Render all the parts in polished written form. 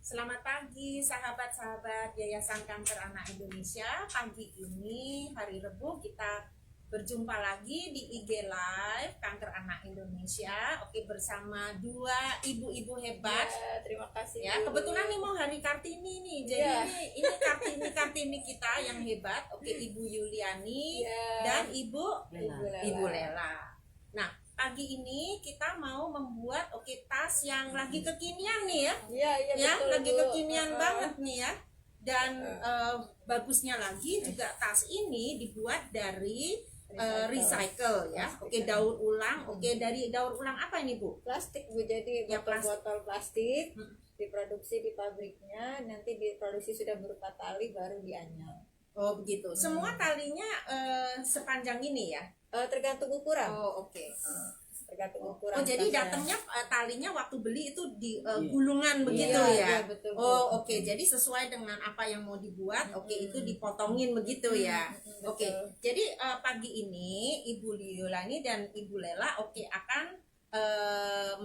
Selamat pagi sahabat-sahabat Yayasan Kanker Anak Indonesia. Pagi ini hari Rabu kita berjumpa lagi di IG Live Kanker Anak Indonesia. Oke, bersama dua ibu-ibu hebat. Ya, terima kasih. Ya, kebetulan nih mau hari Kartini nih. Jadi Ya. ini Kartini kita yang hebat. Oke, Ibu Yuliani Ya. dan Ibu Lela. Ibu Lela. Nah, pagi ini kita mau membuat tas yang lagi kekinian nih ya. Iya, Ya, betul, lagi Bu. kekinian banget nih ya. Dan bagusnya lagi juga tas ini dibuat dari recycle ya. Oke, daur ulang. Oke, dari daur ulang apa ini, Bu? Plastik, Bu. Jadi Ya, botol plastik Hmm. diproduksi di pabriknya, nanti diproduksi sudah berupa tali baru dianyam. Oh, begitu. Semua talinya sepanjang ini ya. Tergantung ukuran. Oh, oke. Tergantung ukuran. Oh, jadi tasnya. datangnya talinya waktu beli itu di gulungan begitu Iya, ya. iya, betul, Bu. Oh, oke. Jadi sesuai dengan apa yang mau dibuat, oke, itu dipotongin begitu ya. Betul. Oke. Jadi pagi ini Ibu Liolani dan Ibu Lela akan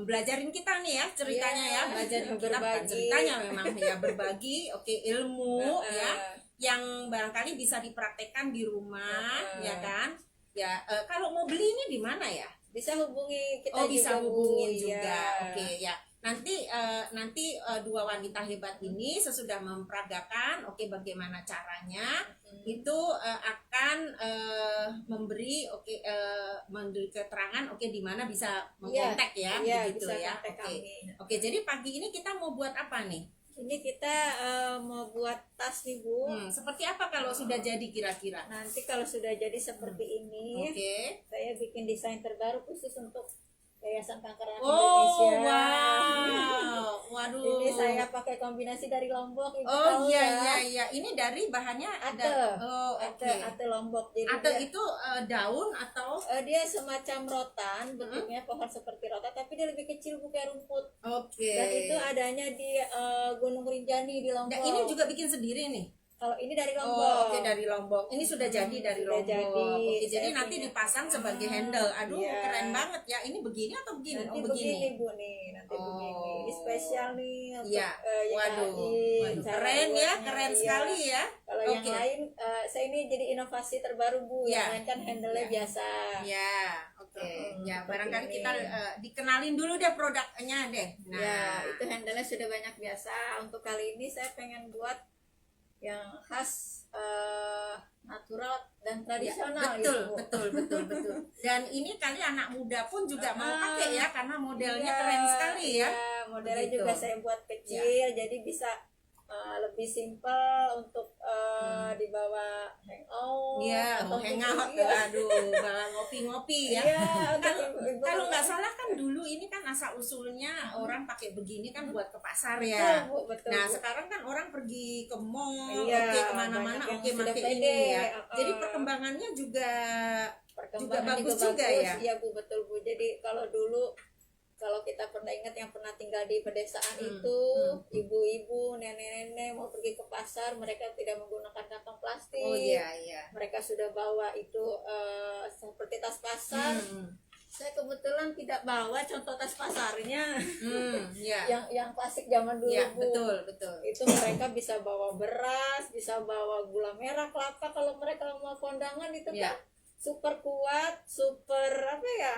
belajarin kita nih ya ceritanya Iya, ya, belajarin kita bukan berbagi. ceritanya memang ya, berbagi ilmu Heeh. ya yang barangkali bisa dipraktekkan di rumah ya kan. Ya, kalau mau beli ini di mana ya? Bisa hubungi kita Oh, bisa juga, Bu. hubungin Iya. juga. Oke ya. Nanti dua wanita hebat ini sesudah memperagakan bagaimana caranya itu akan memberi keterangan di mana bisa mengkontak ya, Iya, begitu bisa ya. kontak Oke. kami. Oke, jadi pagi ini kita mau buat apa nih? Ini kita mau buat tas nih, Bu. Seperti apa kalau sudah jadi kira-kira? Nanti kalau sudah jadi seperti ini, Oke. saya bikin desain terbaru khusus untuk Yayasan Kanker Anak Oh, Indonesia. wow. Waduh. Ini saya pakai kombinasi dari Lombok, Ibu Oh, tahu iya ya. iya iya. Ini dari bahannya Ate. Oh, oke. Ate Lombok. Jadi Ate dia, itu daun atau dia semacam rotan, bentuknya pohon seperti rotan, tapi dia lebih kecil, bukan rumput. oke. Dan itu adanya di Gunung Rinjani di Nah, Lombok. ini juga bikin sendiri nih. Kalau ini dari Oh, Lombok. oke, dari Lombok. Ini sudah jadi dari Sudah Lombok. jadi. Oke, jadi Saya nanti punya. dipasang sebagai handle. Aduh, Iya. keren banget ya. Ini begini atau begini? Nanti Oh, begini, Bu, nih. Nanti Oh. begini. Ini spesial nih untuk Iya. YKI. Waduh, Cara keren ya, buatnya, keren iya. sekali ya. Kalau Oke. yang lain, saya ini jadi inovasi terbaru, Bu. Iya. Yang lain kan handle-nya Iya. biasa. Ya, oke. Ya, seperti barangkali ini. kita dikenalin dulu deh produknya deh. Nah, Ya, itu handle-nya sudah banyak biasa. Untuk kali ini saya pengen buat yang khas natural dan tradisional. betul, gitu, Bu. betul. Dan ini kali anak muda pun juga mau Ah, pakai ya, karena modelnya Iya, keren sekali ya. iya, modelnya Begitu. juga saya buat kecil, jadi bisa lebih simpel untuk dibawa hangout. Iya, atau hangout, iya. aduh, bawa ngopi-ngopi ya. Iya, untuk Kalau ibu-ibu. kalau nggak salah kan dulu ini kan asal usulnya orang pakai begini kan buat ke pasar Betul, ya. Bu, betul, Nah, Bu. sekarang kan orang pergi ke mall, Iya, kemana-mana, banyak yang sudah pakai pede. ini ya. Uh-uh. Jadi perkembangannya juga Perkembangan bagus juga ya? Iya, Bu, betul, Bu. Jadi kalau dulu, kalau kita pernah ingat yang pernah tinggal di pedesaan itu, ibu-ibu, nenek-nenek mau pergi ke pasar, mereka tidak menggunakan kantong plastik. Oh iya. Mereka sudah bawa itu seperti tas pasar. Saya kebetulan tidak bawa contoh tas pasarnya Iya. yang klasik zaman dulu, Iya, Bu. betul. Itu mereka bisa bawa beras, bisa bawa gula merah, kelapa. Kalau mereka mau kondangan itu Iya. kan super kuat, super apa ya?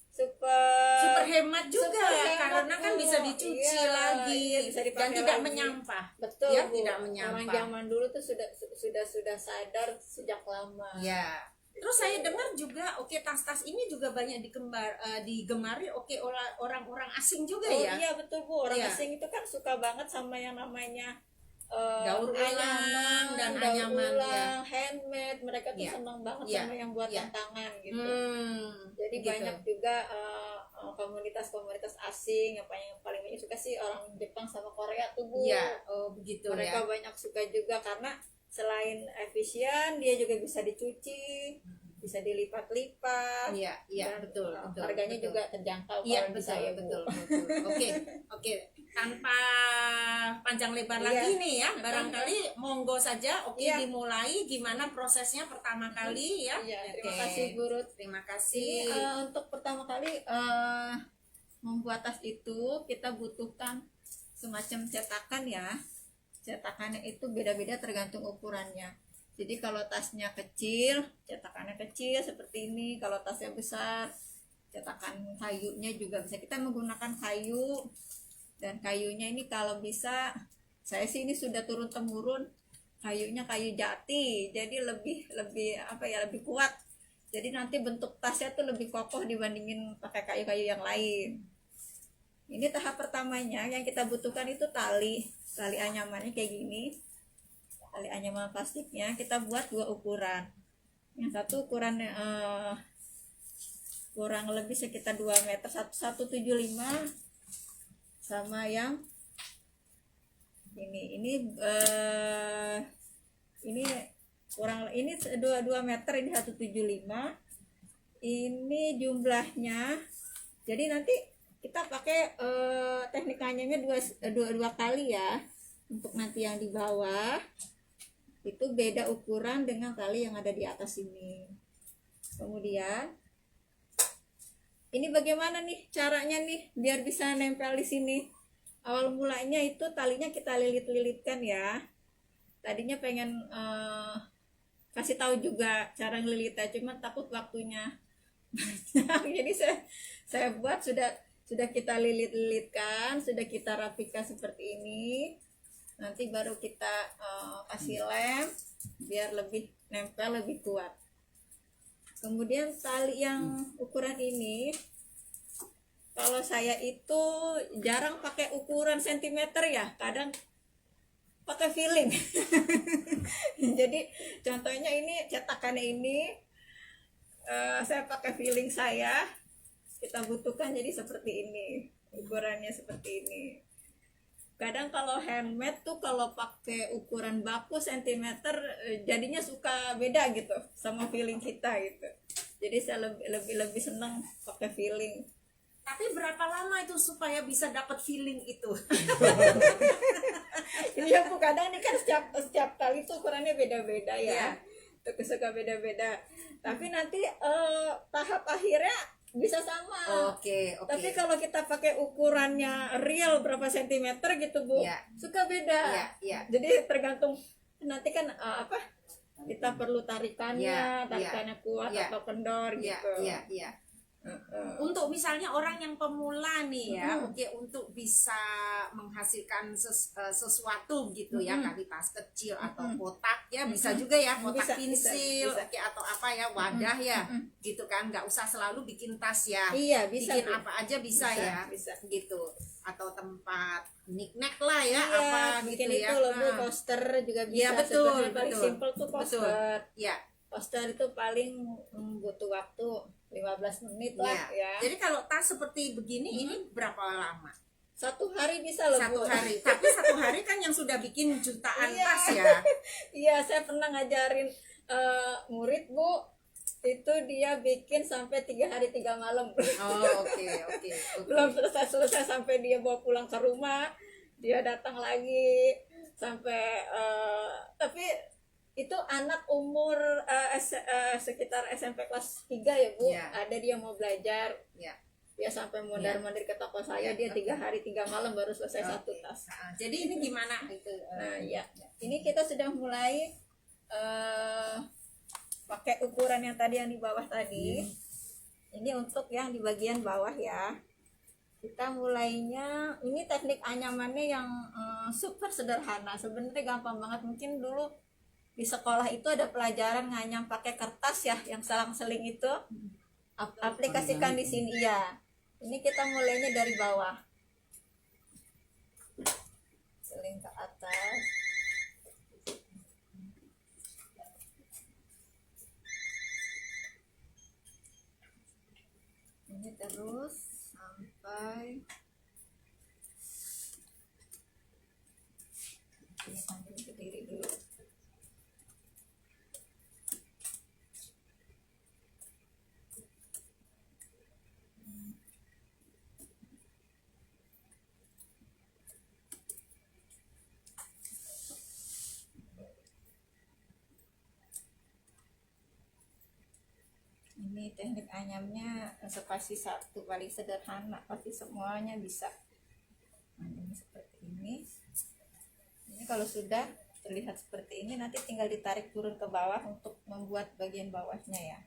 Super Hemat juga super hemat, karena kan Bu. bisa dicuci Iya, lagi iya, bisa dipakai dan tidak lagi. menyampah. Betul, Ya, Bu. tidak menyampah. Orang zaman dulu tuh sudah sadar sejak lama. Ya. Terus saya dengar juga tas-tas ini juga banyak digemari oleh orang-orang asing juga Oh ya. iya, betul, Bu. Orang Iya. asing itu kan suka banget sama yang namanya Daur ulang dan anyaman, ulang, handmade. Mereka tuh Iya. senang banget Iya. sama yang buatan Iya. tangan gitu. Jadi gitu. banyak juga komunitas-komunitas asing yang paling banyak suka sih orang Jepang sama Korea tuh, Bu. Iya, oh begitu Mereka ya. banyak suka juga karena selain efisien, dia juga bisa dicuci, bisa dilipat-lipat. Iya, dan, betul. harganya betul. juga terjangkau Iya, kalau di saya, Bu. betul. Oke. Tanpa panjang lebar Iya. lagi nih ya, barangkali monggo saja. Iya. Dimulai gimana prosesnya pertama kali ya. Iya, terima Oke. kasih, Bu Ruth. Terima Ini kasih. untuk pertama kali membuat tas itu kita butuhkan semacam cetakan ya. Cetakannya itu beda-beda tergantung ukurannya. Jadi kalau tasnya kecil, cetakannya kecil seperti ini. Kalau tasnya besar, cetakan kayunya juga bisa. Kita menggunakan kayu, dan kayunya ini kalau bisa, saya sih ini sudah turun temurun, kayunya kayu jati, jadi lebih lebih apa ya, lebih kuat. Jadi nanti bentuk tasnya tuh lebih kokoh dibandingin pakai kayu-kayu yang lain. Ini tahap pertamanya, yang kita butuhkan itu tali anyamannya kayak gini. Tali anyaman plastiknya kita buat dua ukuran. Yang satu ukuran kurang lebih sekitar 2 meter, 175, sama yang ini kurang, ini 2 meter, ini 175. Ini jumlahnya. Jadi nanti kita pakai teknik anyamnya dua kali ya. Untuk nanti yang di bawah itu beda ukuran dengan tali yang ada di atas ini. Kemudian ini bagaimana nih caranya nih biar bisa nempel di sini. Awal mulanya itu talinya kita lilit-lilitkan ya. Tadinya pengen kasih tahu juga cara ngelilitnya, cuma takut waktunya banyak. Jadi saya buat sudah kita lilit-lilitkan, sudah kita rapikan seperti ini. Nanti baru kita kasih lem biar lebih nempel, lebih kuat. Kemudian tali yang ukuran ini, kalau saya itu jarang pakai ukuran sentimeter ya, kadang pakai feeling. Jadi contohnya ini cetakannya ini, saya pakai feeling saya, kita butuhkan jadi seperti ini, ukurannya seperti ini. Kadang kalau handmade tuh kalau pakai ukuran baku sentimeter jadinya suka beda gitu sama feeling kita gitu. Jadi saya lebih senang pakai feeling. Tapi berapa lama itu supaya bisa dapat feeling itu? Ini ya Bu, kadang ini kan setiap kali tuh ukurannya beda-beda ya. Tuh suka beda-beda. Tapi nanti tahap akhirnya bisa sama. Oke. Tapi kalau kita pakai ukurannya real berapa sentimeter gitu Bu, suka beda. Jadi tergantung nanti kan kita perlu tarikannya kuat atau kendor gitu. Untuk misalnya orang yang pemula nih ya, untuk bisa menghasilkan sesuatu gitu ya, kali tas kecil atau kotak ya, bisa juga ya, kotak pensil, bisa. atau apa ya, wadah ya, gitu kan, nggak usah selalu bikin tas ya, Iya, bisa, bikin Bu. apa aja bisa ya, bisa. gitu, atau tempat knickknack lah ya, Iya, apa bikin gitu itu ya. loh Bu, poster juga bisa. Iya, betul, Sebenarnya paling betul. simple tuh poster. Ya. Poster itu paling butuh waktu 15 menit lah ya. Jadi kalau tas seperti begini ini berapa lama? 1 hari bisa loh Bu. 1 hari. Tapi 1 hari kan yang sudah bikin jutaan Iya. tas ya. Iya, saya pernah ngajarin murid Bu, itu dia bikin sampai 3 hari 3 malam. Oh, oke. Belum selesai sampai dia bawa pulang ke rumah, dia datang lagi sampai tapi itu anak umur sekitar SMP kelas 3 ya Bu. Ada dia mau belajar. Dia sampai mondar-mandir ke toko saya, dia 3 hari 3 malam baru selesai satu tas. Jadi ini gimana itu? Nah ya, ini kita sudah mulai pakai ukuran yang tadi yang di bawah tadi. Ini untuk yang di bagian bawah ya. Kita mulainya, ini teknik anyamannya yang super sederhana. Sebenarnya gampang banget. Mungkin dulu di sekolah itu ada pelajaran nganyam pakai kertas ya, yang selang-seling itu. Aplikasikan di sini ya. Ini kita mulainya dari bawah. Seling ke atas. Ini terus sampai sampai berdiri dulu. Ini teknik anyamnya spasi 1 paling sederhana, pasti semuanya bisa. Nah, ini seperti Ini kalau sudah terlihat seperti ini, nanti tinggal ditarik turun ke bawah untuk membuat bagian bawahnya ya.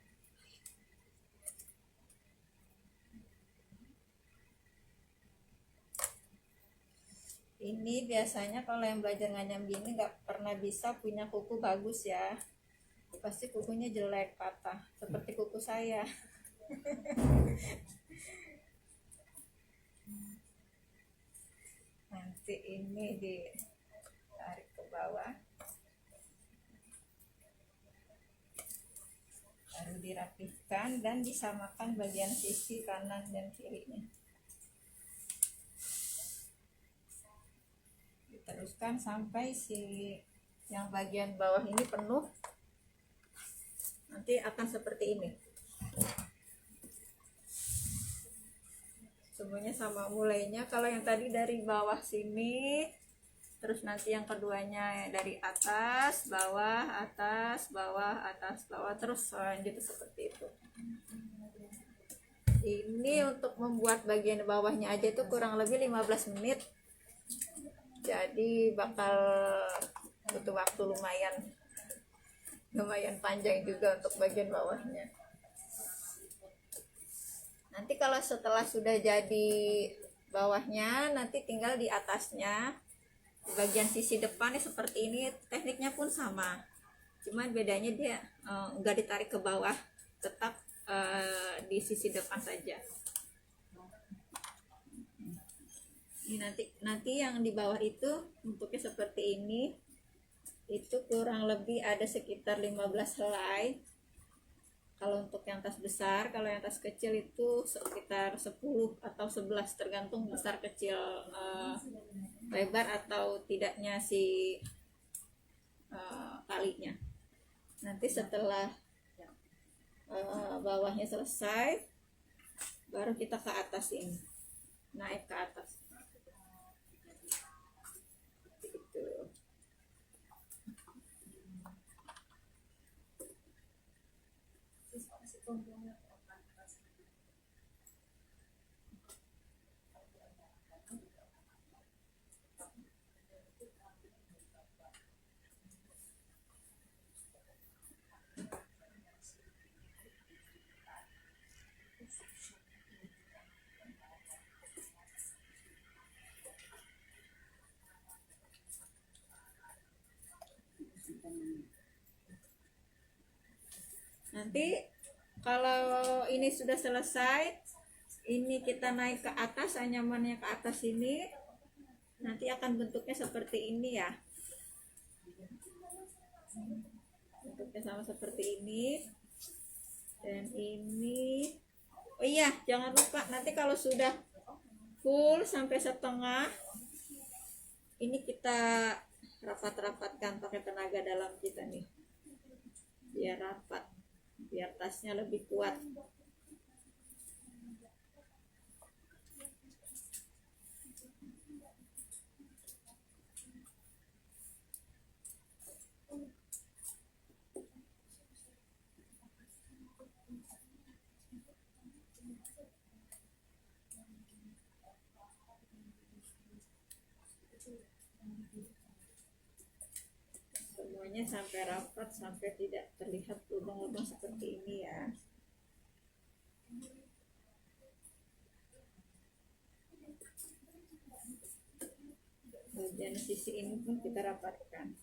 Ini biasanya kalau yang belajar nganyam gini nggak pernah bisa punya kuku bagus ya, pasti kukunya jelek, patah, seperti kuku saya. Nanti ini ditarik ke bawah, baru dirapihkan dan disamakan bagian sisi kanan dan kirinya. Diteruskan sampai yang bagian bawah ini penuh. Nanti akan seperti ini. Semuanya sama mulainya. Kalau yang tadi dari bawah sini, terus nanti yang keduanya dari atas, bawah, atas, bawah, atas, bawah, terus lanjut seperti itu. Ini untuk membuat bagian bawahnya aja itu kurang lebih 15 menit. Jadi bakal butuh waktu lumayan panjang juga untuk bagian bawahnya. Nanti kalau setelah sudah jadi bawahnya, nanti tinggal di atasnya, di bagian sisi depan seperti ini. Tekniknya pun sama, cuman bedanya dia nggak ditarik ke bawah, tetap di sisi depan saja. Ini nanti yang di bawah itu bentuknya seperti ini. Itu kurang lebih ada sekitar 15 helai. Kalau untuk yang tas besar, kalau yang tas kecil itu sekitar 10 atau 11, tergantung besar kecil lebar atau tidaknya talinya. Nanti setelah bawahnya selesai, baru kita ke atas ini, naik ke atas. Nanti kalau ini sudah selesai, ini kita naik ke atas, anyamannya ke atas ini, nanti akan bentuknya seperti ini ya. Bentuknya sama seperti ini. Dan ini, oh iya, jangan lupa nanti kalau sudah full sampai setengah, ini kita rapat-rapatkan pakai tenaga dalam kita nih, biar rapat, biar tasnya lebih kuat. Semuanya sampai rapat, sampai tidak terlihat lubang-lubang seperti ini ya. Bagian sisi ini pun kita rapatkan.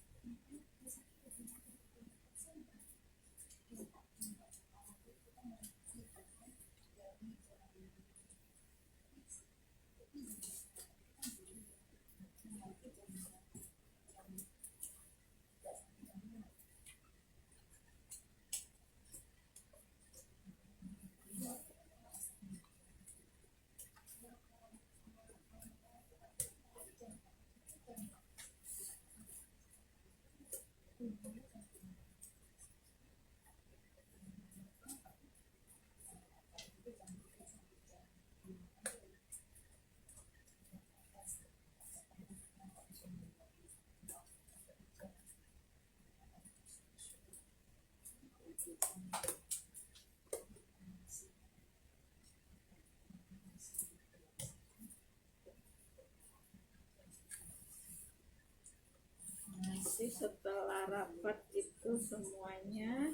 setelah rapat itu semuanya.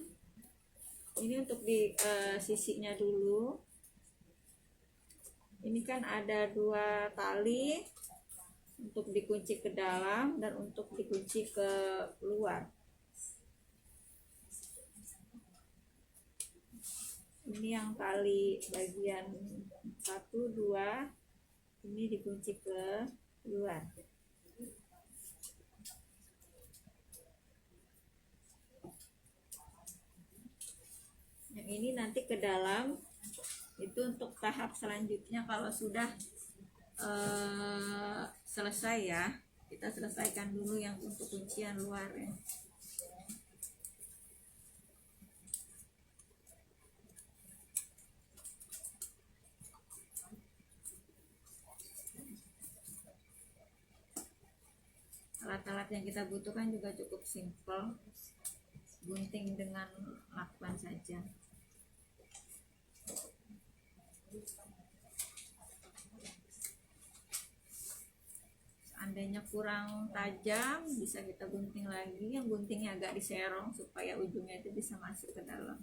Ini untuk di sisinya dulu. Ini kan ada 2 tali untuk dikunci ke dalam dan untuk dikunci ke luar. Ini yang tali bagian 1, 2, ini dikunci ke luar. Yang ini nanti ke dalam, itu untuk tahap selanjutnya kalau sudah selesai ya. Kita selesaikan dulu yang untuk kuncian luar ya. Alat-alat yang kita butuhkan juga cukup simple, gunting dengan lakban saja. Seandainya kurang tajam, bisa kita gunting lagi, yang guntingnya agak diserong supaya ujungnya itu bisa masuk ke dalam.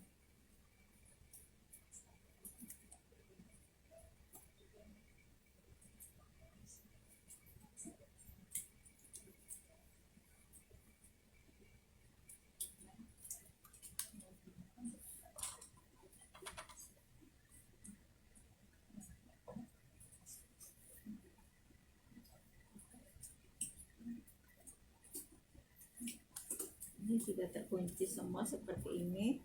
Ini sudah terkunci semua seperti ini.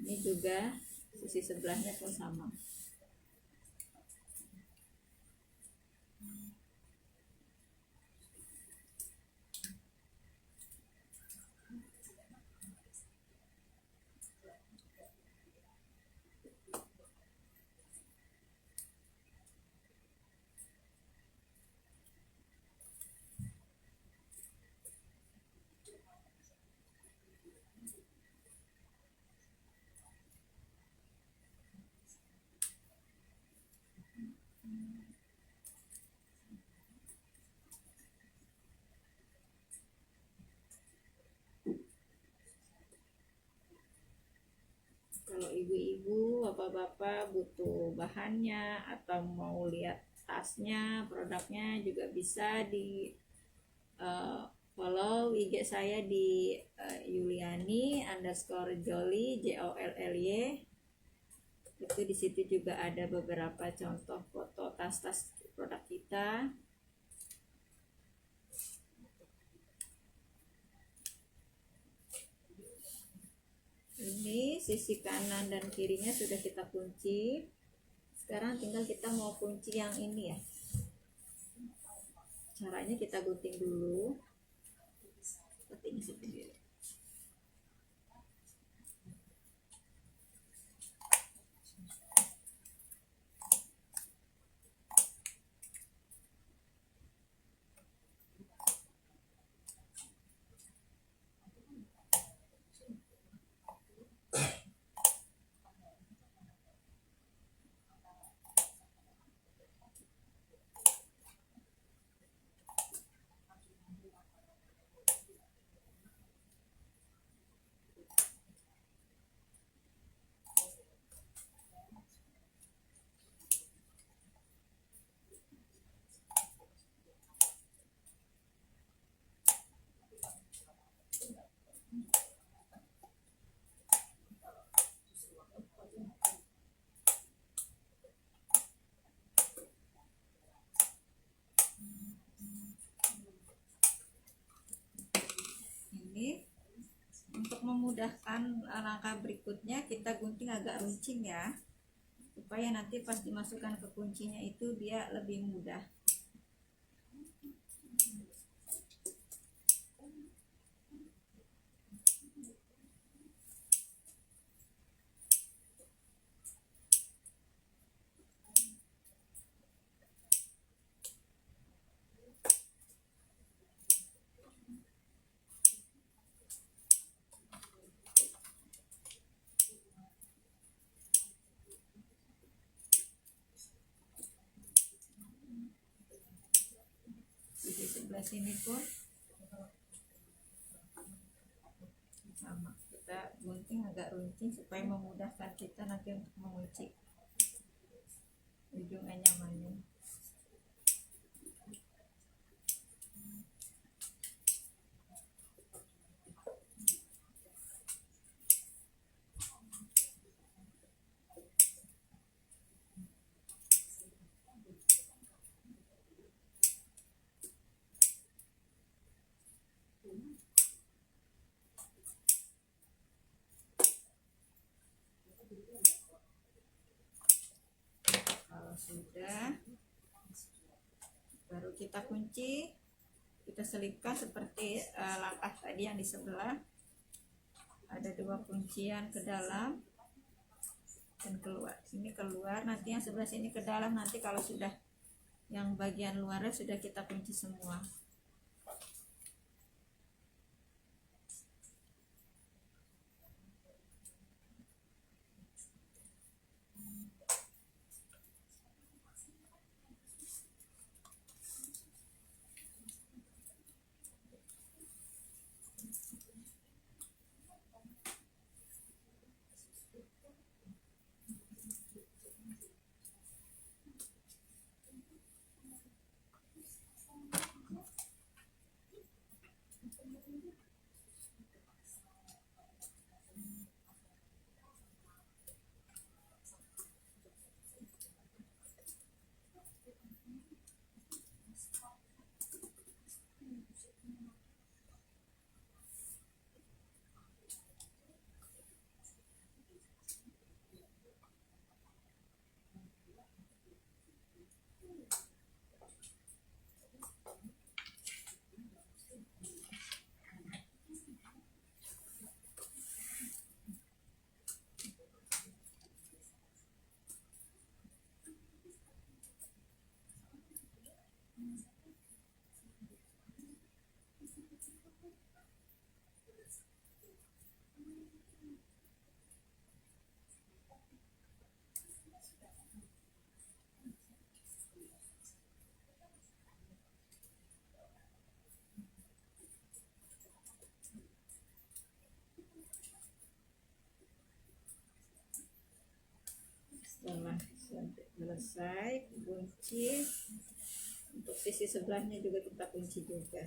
Ini juga sisi sebelahnya pun sama. Kalau ibu-ibu, bapak-bapak butuh bahannya atau mau lihat tasnya, produknya, juga bisa di follow IG saya di Yuliani_Jolly JOLLY. Itu di situ juga ada beberapa contoh foto tas-tas produk kita. Ini sisi kanan dan kirinya sudah kita kunci. Sekarang tinggal kita mau kunci yang ini ya. Caranya kita gunting dulu seperti ini sendiri. Untuk memudahkan langkah berikutnya, kita gunting agak runcing ya, supaya nanti pas dimasukkan ke kuncinya itu dia lebih mudah. Di sebelah sini pun sama, kita gunting agak runcing supaya memudahkan kita nanti untuk mengunci ujung anyamannya. Kalau sudah, baru kita kunci, kita selipkan seperti langkah tadi yang di sebelah. Ada 2 kuncian ke dalam dan keluar. Sini keluar, nanti yang sebelah sini ke dalam. Nanti kalau sudah yang bagian luarnya sudah kita kunci semua. Setelah selesai kunci, untuk sisi sebelahnya juga kita kunci juga.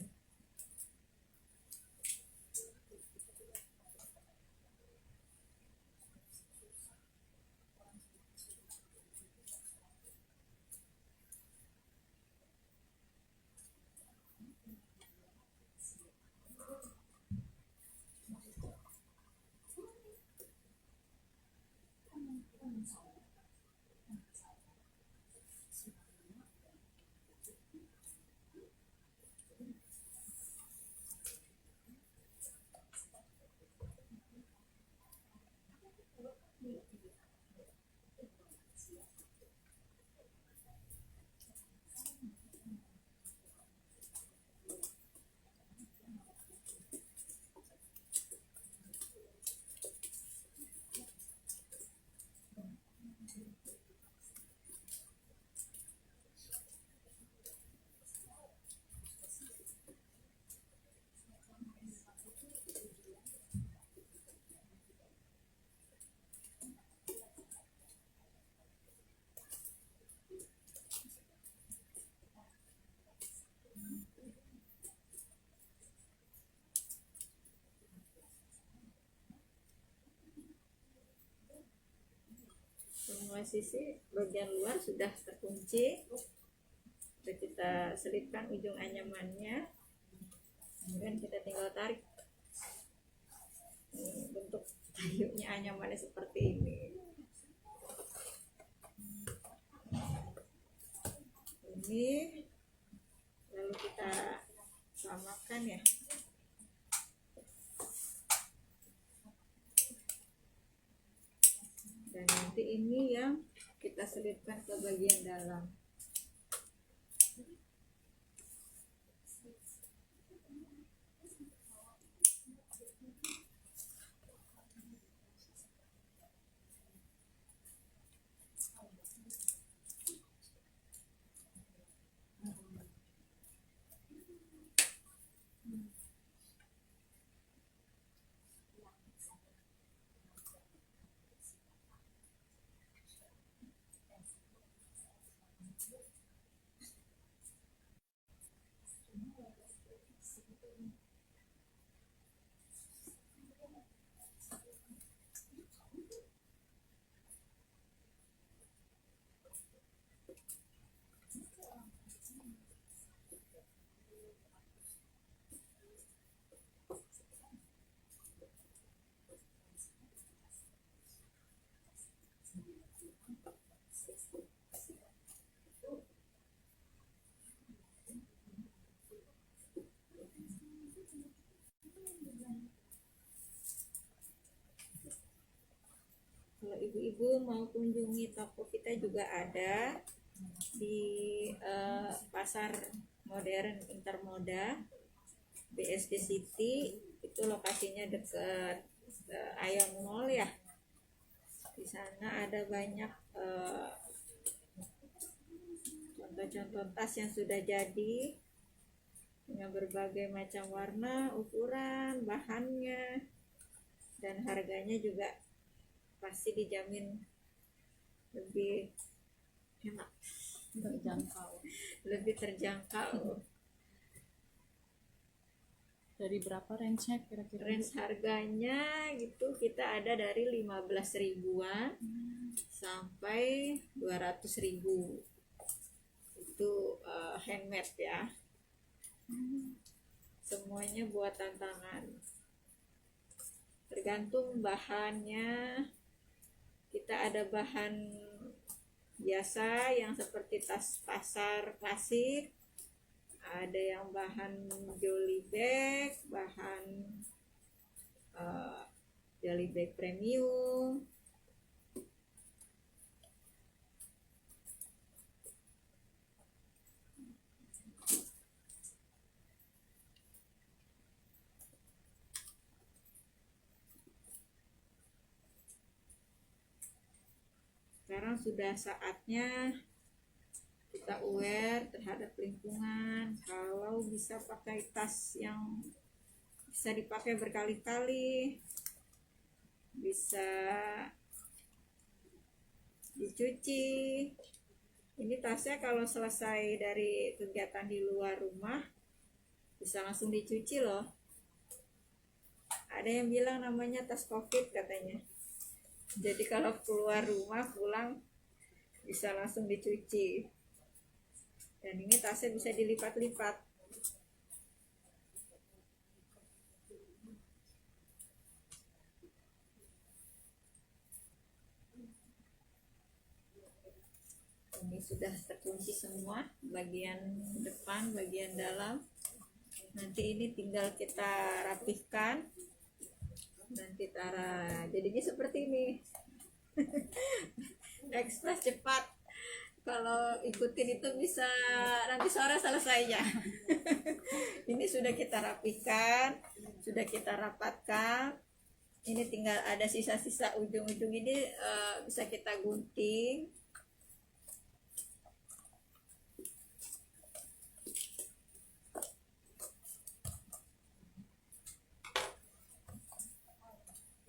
Semua sisi bagian luar sudah terkunci, sudah kita selipkan ujung anyamannya, kemudian kita tinggal tarik. Bentuk tayunya anyamannya seperti ini. Ini lalu kita samakan ya. Dan nanti ini yang kita selipkan ke bagian dalam. Kalau ibu-ibu mau kunjungi toko kita juga ada di pasar modern Intermoda BSD City, itu lokasinya dekat Ion Mall ya. Di sana ada banyak contoh-contoh tas yang sudah jadi dengan berbagai macam warna, ukuran, bahannya, dan harganya juga pasti dijamin lebih enak, lebih terjangkau. Dari berapa range-nya kira-kira? Range harganya gitu kita ada dari 15 ribuan sampai 200 ribu. Itu handmade ya. Semuanya buatan tangan. Tergantung bahannya. Kita ada bahan biasa yang seperti tas pasar klasik, ada yang bahan jolly bag, bahan jolly bag premium. Sekarang sudah saatnya kita aware terhadap lingkungan. Kalau bisa pakai tas yang bisa dipakai berkali-kali, bisa dicuci. Ini tasnya kalau selesai dari kegiatan di luar rumah bisa langsung dicuci loh. Ada yang bilang namanya tas COVID katanya. Jadi kalau keluar rumah pulang bisa langsung dicuci. Dan ini tasnya bisa dilipat-lipat. Ini sudah terkunci semua, bagian depan, bagian dalam. Nanti ini tinggal kita rapihkan dan kita jadinya seperti ini. Ekspres cepat. Kalau ikutin itu bisa nanti sore selesainya. Ini sudah kita rapihkan, sudah kita rapatkan. Ini tinggal ada sisa-sisa ujung-ujung ini bisa kita gunting.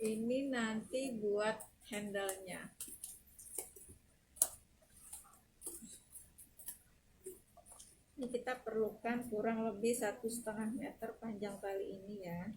Ini nanti buat handle-nya. Ini kita perlukan kurang lebih 1,5 meter panjang tali ini ya.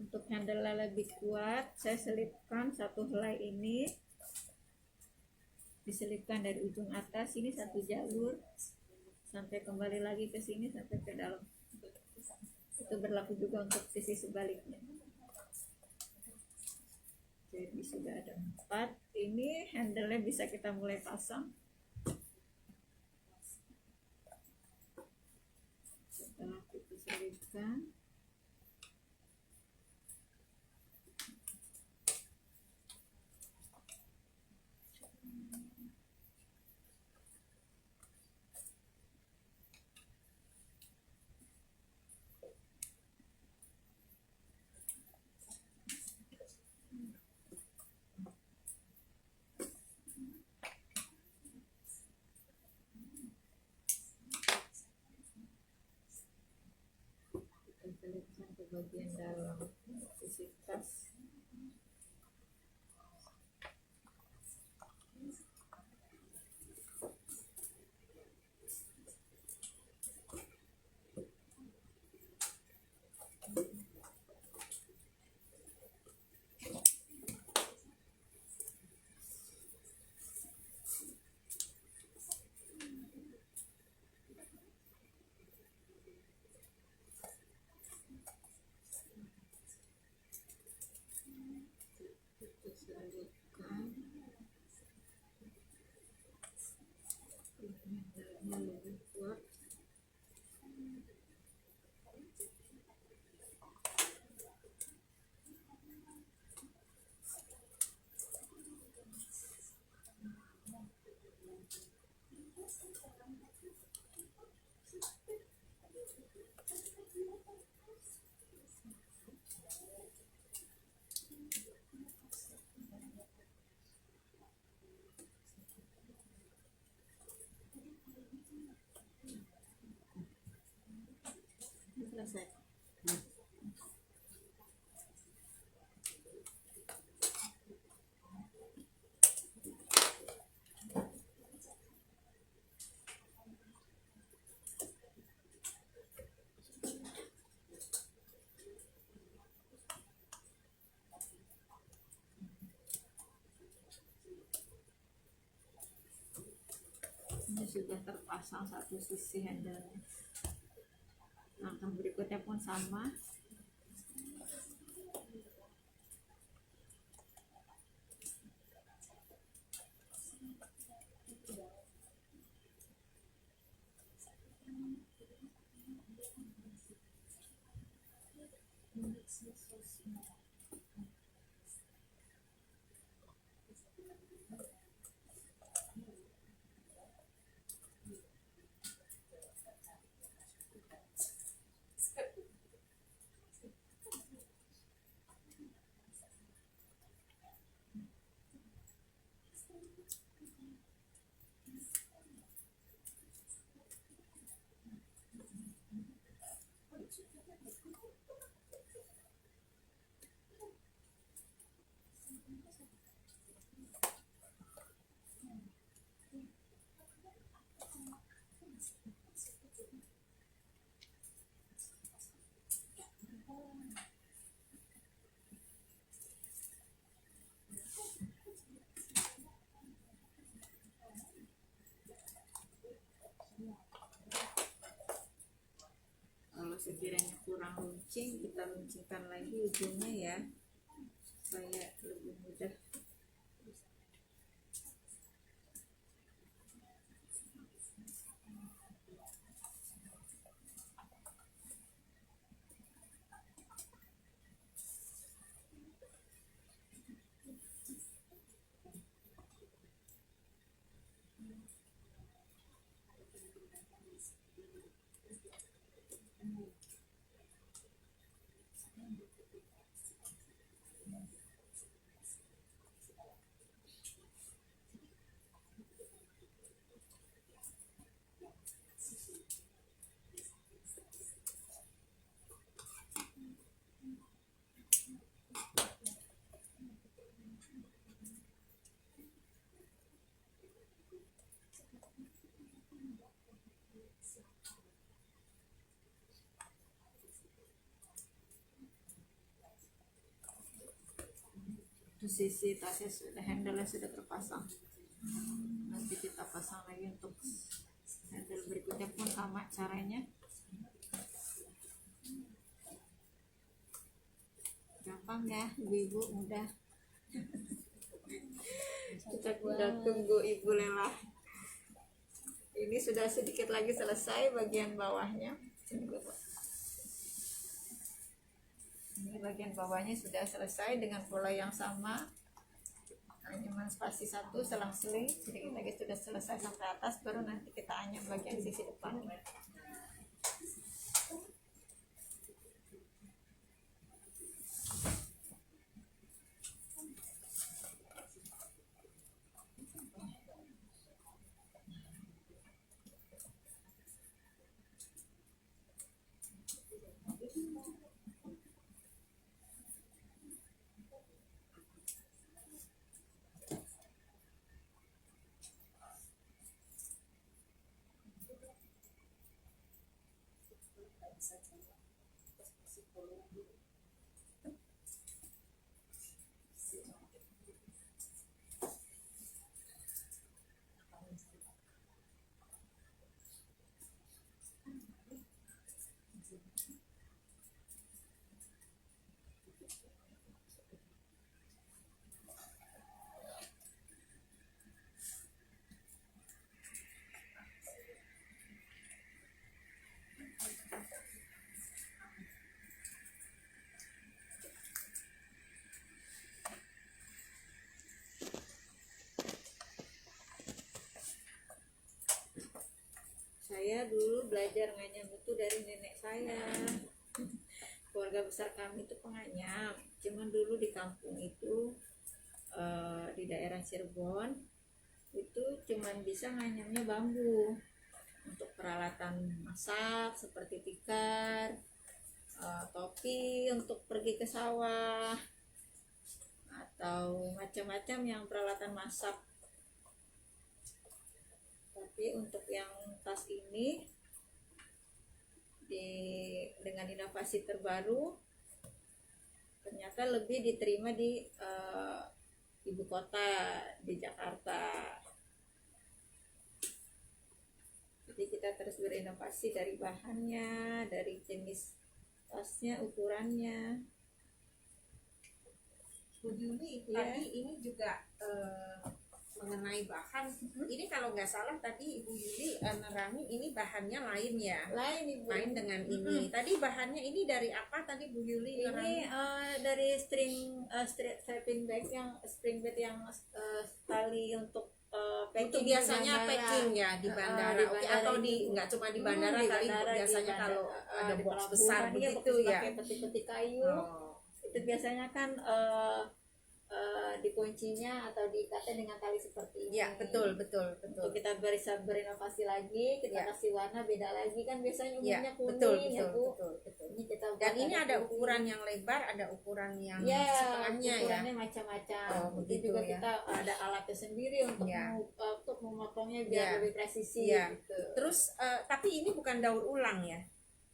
Untuk handle lebih kuat, saya selipkan satu helai ini, diselipkan dari ujung atas ini satu jalur sampai kembali lagi ke sini sampai ke dalam. Itu berlaku juga untuk sisi sebaliknya. Jadi sudah ada 4. Ini handle-nya bisa kita mulai pasang. Setelah kita selipkan, bagian dalam sisi tas. Kita selipkan handle-nya lebih kuat. Selesai. Ini sudah terpasang satu sisi handle. Langkah berikutnya pun sama. Kalau sekiranya kurang runcing, kita runcingkan lagi ujungnya ya, supaya lebih mudah. Itu sisi tasnya sudah, handle sudah terpasang. Nanti kita pasang lagi untuk handle berikutnya pun sama caranya. Gampang ya, ibu-ibu, mudah. Kita udah tunggu Ibu Lela. Ini sudah sedikit lagi selesai bagian bawahnya. Ini bagian bawahnya sudah selesai dengan pola yang sama, anyaman spasi 1 selang-seling. Sedikit lagi sudah selesai sampai atas, baru nanti kita anyam bagian sisi depan. bisa jalan. Terus psikologi. Saya dulu belajar nganyam itu dari nenek saya. Keluarga besar kami itu penganyam. Cuman dulu di kampung itu di daerah Cirebon itu cuman bisa nganyamnya bambu. Untuk peralatan masak seperti tikar, topi untuk pergi ke sawah, atau macam-macam yang peralatan masak. Tapi untuk yang tas ini dengan inovasi terbaru ternyata lebih diterima di ibu kota, di Jakarta. Jadi kita terus berinovasi dari bahannya, dari jenis tasnya, ukurannya. Bu Yuli, Iya. tadi ini juga mengenai bahan. Ini kalau nggak salah tadi Ibu Yuli nerangin ini bahannya lain ya. Lain Ibu. Lain dengan ini. Tadi bahannya ini dari apa tadi Bu Yuli Ini nerangin? dari strapping bag yang tali untuk packing Untuk di biasanya bandara. packing ya di bandara. Di Oke, bandara atau di itu. nggak cuma di bandara Di kali bandara, biasanya di kalau bandara, ada di box pelabuhan, besar iya, begitu box ya. pakai peti-peti kayu. Oh. Itu biasanya kan dikuncinya atau diikatnya dengan tali seperti ini. Ya, betul. Untuk kita bisa berinovasi lagi, kita Ya. kasih warna beda lagi, kan biasanya Ya, umumnya kuning betul. ya Bu. Betul. Ini kita Dan buat ini ada putih. ukuran yang lebar, ada ukuran yang Ya, setengahnya ya. ukurannya macam-macam. Oh, Itu begitu juga ya. kita ada alatnya sendiri untuk Ya. untuk memotongnya biar Ya. lebih presisi Ya. gitu. Terus tapi ini bukan daur ulang ya?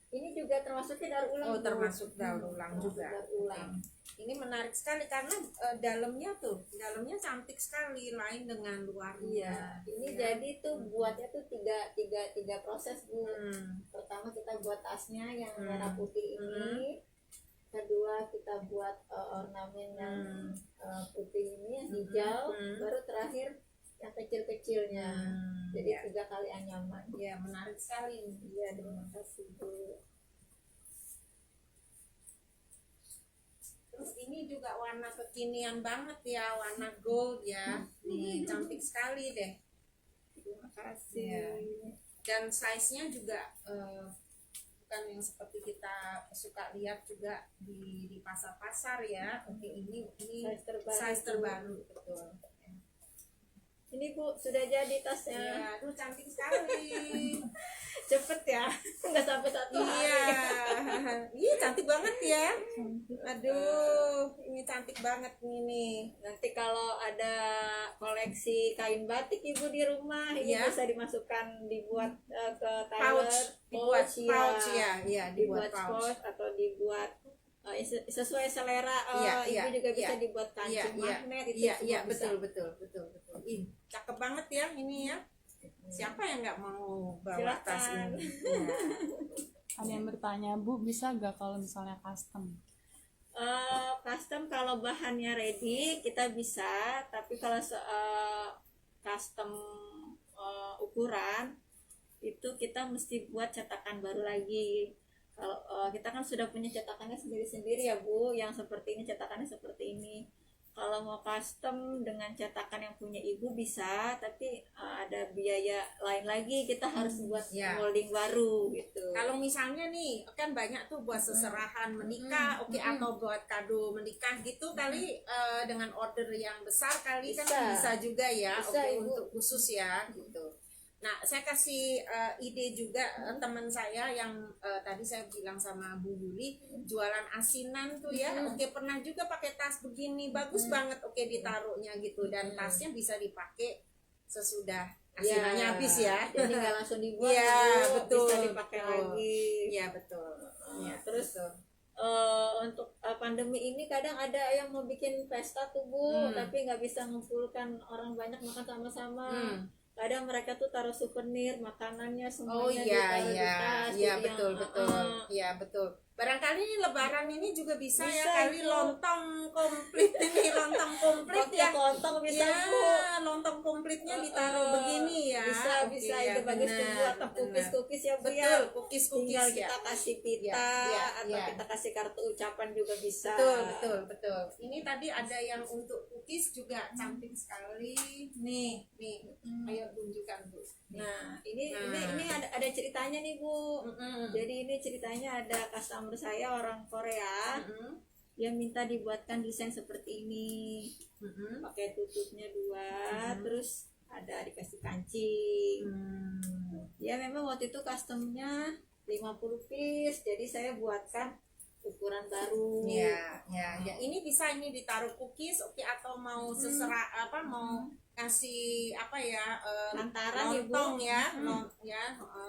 Ini juga termasuknya daur ulang. Oh, Bu. termasuk daur ulang Termasuk juga. daur ulang. Ini menarik sekali karena dalamnya cantik sekali, lain dengan luarnya. Iya, ini Ya. jadi tuh buatnya tuh tiga proses Bu. Hmm. Pertama kita buat tasnya yang Hmm. merah putih ini. Kedua kita buat ornamen yang putih ini, yang hijau. Hmm. Baru terakhir yang kecil-kecilnya. Jadi Ya. 3 kali anyaman. Ya, menarik sekali. Iya, terima kasih Bu. Terus ini juga warna kekinian banget ya, warna gold ya. Nih, cantik sekali deh. Terima kasih. Iya. Dan size-nya juga bukan yang seperti kita suka lihat juga di pasar-pasar ya. Oke, ini Size terbaru. size terbaru, betul. Ini Bu, sudah jadi tasnya. Ya, aduh cantik sekali. Cepet ya, nggak sampai 1 Iya, hari. iya cantik banget ya. Aduh, ini cantik banget ini. Nanti kalau ada koleksi kain batik Ibu di rumah, ini Iya. bisa dimasukkan, dibuat ke Pouch, tailor, dibuat pouch, pouch ya, iya dibuat dibuat pouch. pouch atau dibuat sesuai selera. Iya, Ibu juga bisa iya. dibuat kancing magnet itu Iya, semua iya, bisa. betul. Ih, cakep banget ya ini ya. Siapa yang nggak mau bawa tas Silakan. ini? Ya. Ada yang bertanya, Bu, bisa gak kalau misalnya custom? Custom kalau bahannya ready kita bisa, tapi kalau custom ukuran itu kita mesti buat cetakan baru lagi. Kalau kita kan sudah punya cetakannya sendiri-sendiri ya Bu, yang seperti ini cetakannya seperti ini. Kalau mau custom dengan cetakan yang punya Ibu bisa, tapi ada biaya lain lagi, kita harus buat Ya. molding baru gitu. Kalau misalnya nih, kan banyak tuh buat seserahan menikah, oke, atau buat kado menikah gitu kali dengan order yang besar kali kan Bisa. bisa juga ya, Bisa, oke, Ibu. untuk khusus ya gitu. Nah, saya kasih ide juga teman saya yang tadi saya bilang sama Bu Yuli jualan asinan tuh ya, oke, pernah juga pakai tas begini, bagus banget, oke, ditaruhnya gitu, dan tasnya bisa dipakai sesudah Asirannya habis ya. Jadi nggak langsung dibuang, Iya, Bu, betul, bisa dipakai betul. lagi. Iya betul. Iya, Terus betul. untuk pandemi ini kadang ada yang mau bikin pesta tuh Bu, tapi nggak bisa ngumpulkan orang banyak makan sama-sama. Kadang mereka tuh taruh souvenir makanannya Oh semuanya iya ditaruh di iya tas, iya jadi betul yang, betul iya betul. Barangkali ini Lebaran ini juga bisa ya Bisa, kali Bu. lontong komplit ini lontong komplit Pakai ya. lontong bisa Ya, Bu. lontong komplitnya ditaruh begini ya. Bisa Oke, bisa ya, itu bagus tuh Bu, benar, atau benar. cookies ya Bu ya. Betul, cookies Tinggal ya. kita kasih pita Ya, atau ya. kita kasih kartu ucapan juga bisa. Betul, betul, betul. Ini tadi ada yang untuk cookies juga cantik sekali. Nih, ayo tunjukkan Bu. Nah, ini Nah. ini ada ceritanya nih Bu. Mm-mm. Jadi ini ceritanya ada customer saya orang Korea, Mm-mm. dia minta dibuatkan desain seperti ini. Mm-mm. Pakai tutupnya 2, terus ada dikasih kancing. Ya memang waktu itu customnya 50 piece, jadi saya buatkan ukuran baru. Ya, ya. Ini bisa ini ditaruh cookies, oke, atau mau seserah apa mau kasih apa ya Lantaran ya, Bu. lontong ya,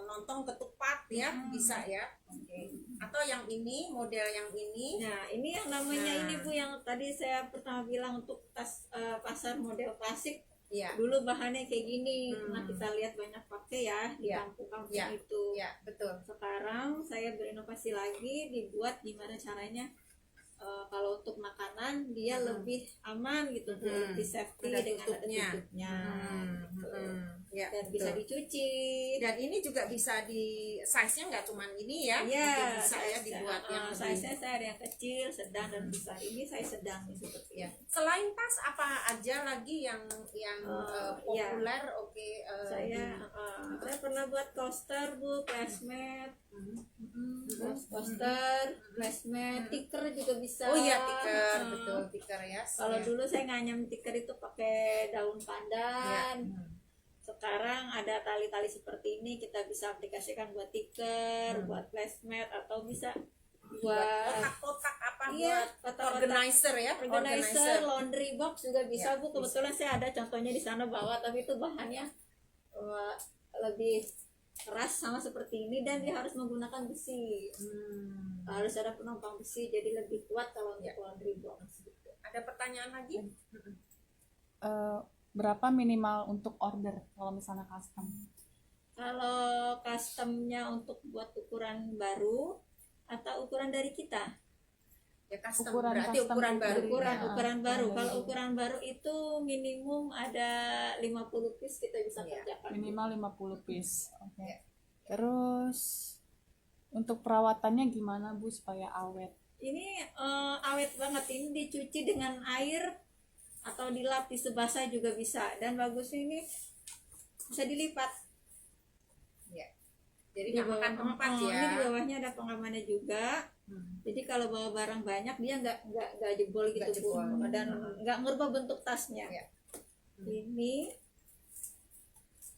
lontong ketupat ya, bisa ya. Oke. Atau yang ini model yang ini. Nah, ini yang namanya Nah. ini Bu yang tadi saya pertama bilang untuk tas pasar model klasik. Ya, Dulu bahannya kayak gini, pernah kita lihat banyak pakai ya di Ya. kampung-kampung Ya. itu. ya betul. Sekarang saya berinovasi lagi, dibuat gimana caranya kalau untuk makanan dia lebih aman gitu, Bu, lebih safety Ada dengan tutupnya. ada tutupnya. Gitu. Ya, Dan bisa betul. dicuci. Dan ini juga bisa di size-nya nggak cuma ini ya, Iya, mungkin bisa ya dibuat yang lebih. size-nya saya ada yang kecil, sedang dan besar. Ini saya sedang nih seperti Ya. ini. Selain tas apa aja lagi yang Iya. populer? Oke, Saya pernah buat coaster Bu, plasmat, poster, plasmat, stiker juga bisa. Oh iya, tiker, Uh, betul tiker ya. Kalau dulu saya nganyam stiker itu pakai daun ya. pandan. Sekarang ada tali-tali seperti ini, kita bisa aplikasikan buat stiker, buat plasmat, atau bisa buat kotak-kotak apa iya, buat kotak-kotak. organizer ya, Organizer, laundry box juga bisa Ya, Bu. Kebetulan saya ada contohnya di sana bawa, tapi itu bahannya lebih keras sama seperti ini dan dia harus menggunakan besi. Harus ada penopang besi, jadi lebih kuat kalau untuk laundry box. Gitu. Ada pertanyaan lagi? Berapa minimal untuk order kalau misalnya custom? Kalau customnya untuk buat ukuran baru atau ukuran dari kita? Ya custom, Ukuran berarti custom ukuran baru. dari- Ukuran Ya, ukuran baru. ukuran Kalau baru. ukuran baru itu minimum ada 50 piece kita bisa Iya. kerjakan. Minimal 50 piece. Oke. Ya. Terus untuk perawatannya gimana Bu supaya awet? Ini awet banget, ini dicuci dengan air atau dilap di basah juga bisa, dan bagusnya ini bisa dilipat. Ya. Jadi nggak makan tempat ya. Ini di bawahnya ada pengamannya juga. Jadi kalau bawa barang banyak dia nggak jebol gitu Nggak Bu, jebol. dan nggak ngerubah bentuk tasnya. Ya. Ini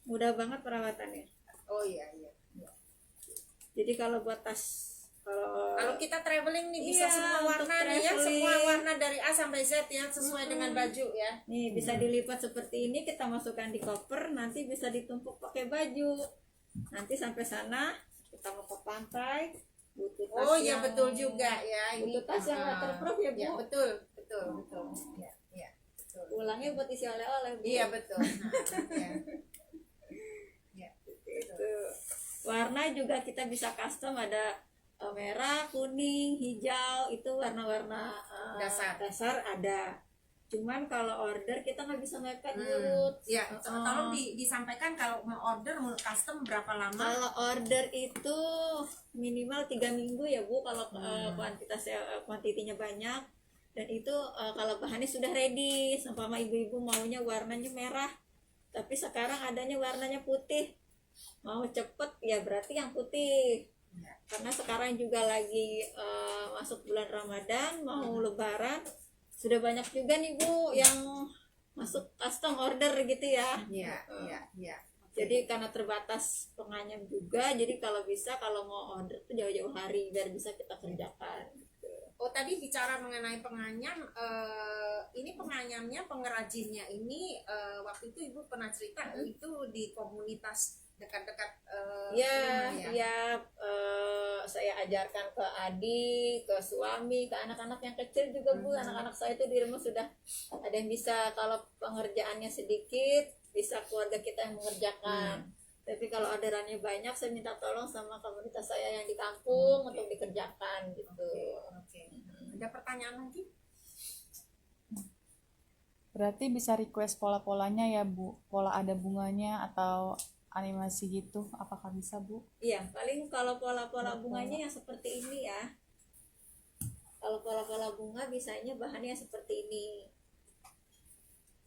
mudah banget perawatannya. Oh iya iya. Jadi kalau buat tas Kalau kita traveling nih bisa Iya, semua untuk warna nih ya, traveling. semua warna dari A sampai Z ya, sesuai dengan baju ya. nih bisa dilipat seperti ini, kita masukkan di koper, nanti bisa ditumpuk pakai baju. Nanti sampai sana kita mau ke pantai, butuh tas Oh iya yang- betul juga ya. butuh tas yang waterproof ya, Bu. Ya betul betul betul. Ya ya betul. Pulangnya buat isi oleh-oleh, Bu. Iya betul. Ya. Ya. Itu. Warna juga kita bisa custom, ada merah, kuning, hijau, itu warna-warna dasar ada. Cuman kalau order kita nggak bisa mepet dulu. Ya, tolong disampaikan kalau mau order mau custom berapa lama? Kalau order itu minimal 3 minggu ya Bu, kalau kuantitinya banyak. Dan itu kalau bahannya sudah ready, seumpama ibu-ibu maunya warnanya merah, tapi sekarang adanya warnanya putih. Mau cepet ya berarti yang putih. Ya. Karena sekarang juga lagi masuk bulan Ramadan, mau Lebaran, sudah banyak juga nih Bu yang masuk custom order gitu ya. Iya iya iya. Jadi karena terbatas penganyam juga, jadi kalau bisa kalau mau order tuh jauh-jauh hari biar bisa kita kerjakan. Gitu. Oh, tadi bicara mengenai penganyam, ini penganyamnya, pengrajinnya ini waktu itu Ibu pernah cerita itu di komunitas dekat-dekat Ya, rumah ya. ya, saya ajarkan ke adik, ke suami, ke anak-anak yang kecil juga Bu. Anak-anak saya itu di rumah sudah ada yang bisa, kalau pengerjaannya sedikit bisa keluarga kita yang mengerjakan. Tapi kalau orderannya banyak, saya minta tolong sama komunitas saya yang di kampung untuk dikerjakan gitu. Oke. Ada pertanyaan lagi? Berarti bisa request pola-polanya ya Bu, pola ada bunganya atau animasi gitu, apakah bisa Bu? Iya, paling kalau pola-pola bunganya yang seperti ini ya. Kalau pola-pola bunga bisanya bahannya seperti ini.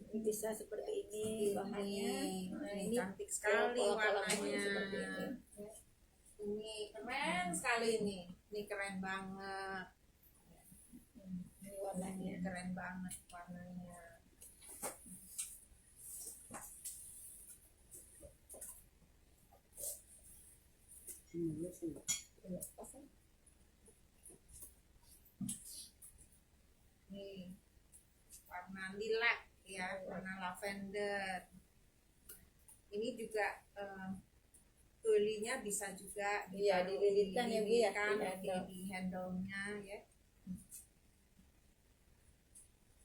Ini bisa seperti ini bahannya. Nah, Ini ini cantik sekali pola-pola warnanya. bunganya seperti ini. Ini keren sekali nih. Ini keren banget. Ini warnanya. Ini keren banget warnanya. Nih, warna lilac ya, warna lavender. Ini juga tulinya bisa juga Iya, ditaruh dililitkan ya, Bu, ya, dililitkan, di oke, handle. di handle-nya ya.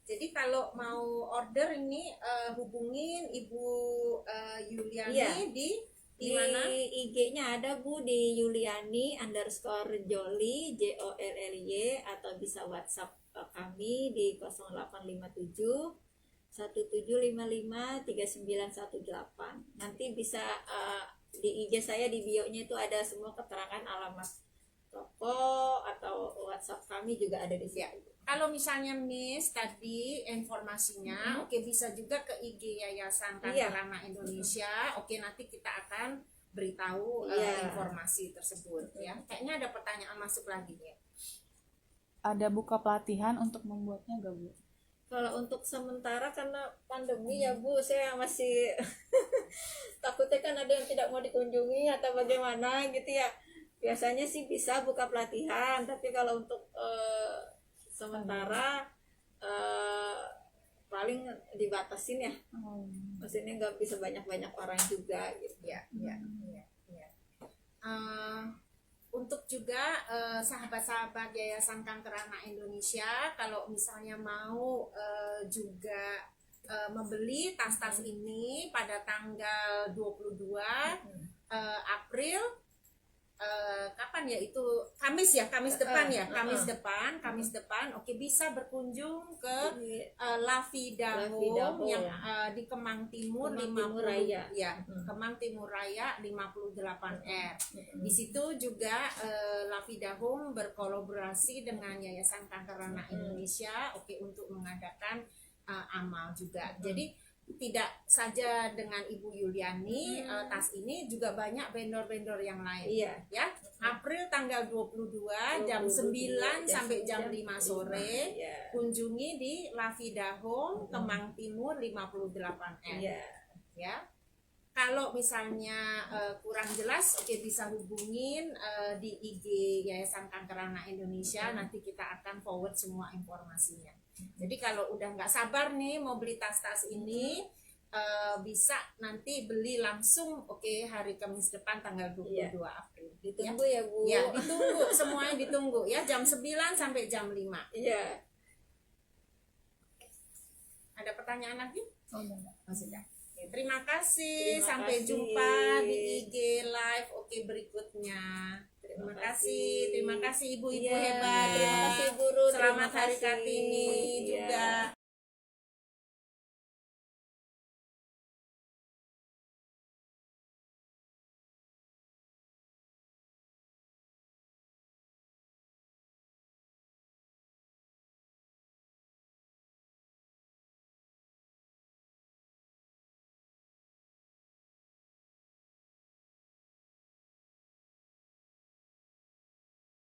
Jadi kalau mau order ini hubungin Ibu Yuliani Iya. di mana? IG-nya ada Bu, di Yuliani_Jolly JOLLY, atau bisa WhatsApp kami di 0857 1755 3918. Nanti bisa di IG saya, di bio-nya itu ada semua keterangan alamat toko, atau WhatsApp kami juga ada di Ya. situ. Kalau misalnya Miss tadi informasinya, oke, bisa juga ke IG Yayasan Kanker Iya. Anak Indonesia. Oke, nanti kita akan beritahu Iya. informasi tersebut ya. Kayaknya ada pertanyaan masuk lagi ya. Ada buka pelatihan untuk membuatnya gak Bu? Kalau untuk sementara karena pandemi ya Bu, saya masih takutnya kan ada yang tidak mau dikunjungi atau bagaimana gitu ya. Biasanya sih bisa buka pelatihan, tapi kalau untuk sementara paling dibatasin ya. Maksudnya nggak bisa banyak-banyak orang juga gitu. Ya. Untuk juga sahabat-sahabat Yayasan Kanker Anak Indonesia, kalau misalnya mau juga membeli tas-tas ini pada tanggal 22 April, kapan ya itu, Kamis ya, Kamis depan ya, Kamis depan, oke, bisa berkunjung ke Lavida Home yang di Kemang Timur, Kemang 50 Timur Raya. ya, Kemang Timur Raya 58R. Di situ juga Lavida Home berkolaborasi dengan Yayasan Kanker Anak Indonesia, oke, untuk mengadakan amal juga. Jadi tidak saja dengan Ibu Yuliani tas ini, juga banyak vendor-vendor yang lain. Iya. Ya, April tanggal 22 jam 9 sampai jam 5 sore. Iya. Kunjungi di Lavida Home Kemang Timur 58R. Iya. Ya. Kalau misalnya kurang jelas, oke, bisa hubungin di IG Yayasan Kanker Anak Indonesia, nanti kita akan forward semua informasinya. Jadi kalau udah nggak sabar nih mau beli tas-tas ini, bisa nanti beli langsung, oke, hari Kamis depan tanggal 22 April. Ditunggu ya Bu. Ya, ditunggu, semuanya ditunggu ya, jam 9 sampai jam 5. Iya. Ada pertanyaan lagi? Oh, enggak. Oh, sudah. Oke, terima kasih. Terima Sampai kasih. jumpa di IG live berikutnya. Terima kasih. Terima kasih ibu-ibu Iya, hebat. terima kasih, Guru. Selamat Terima Hari kasih. Kartini Iya. juga.